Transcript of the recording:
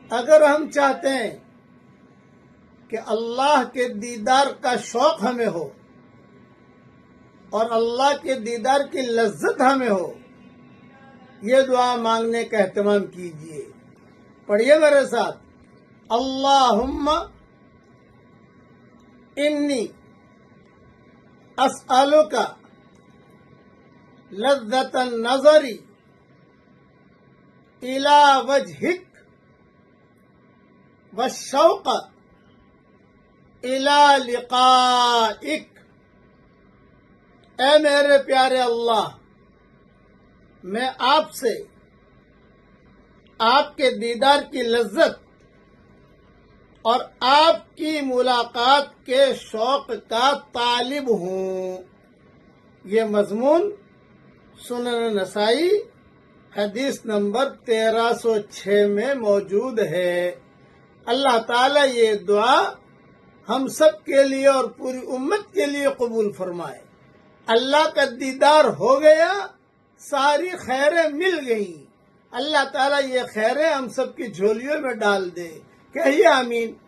اگر ہم چاہتے ہیں کہ اللہ کے دیدار کا شوق ہمیں ہو اور اللہ کے دیدار کی لذت ہمیں ہو، یہ دعا مانگنے کا اہتمام کیجیے۔ پڑھیے میرے ساتھ، اللہم انی اسألک لذت النظر الی وجہک والشوق الی لقائک۔ اے میرے پیارے اللہ، میں آپ سے آپ کے دیدار کی لذت اور آپ کی ملاقات کے شوق کا طالب ہوں۔ یہ مضمون سنن نسائی حدیث نمبر 1306 میں موجود ہے۔ اللہ تعالیٰ یہ دعا ہم سب کے لیے اور پوری امت کے لیے قبول فرمائے۔ اللہ کا دیدار ہو گیا، ساری خیریں مل گئیں۔ اللہ تعالیٰ یہ خیریں ہم سب کی جھولیوں میں ڈال دے۔ کہیے آمین۔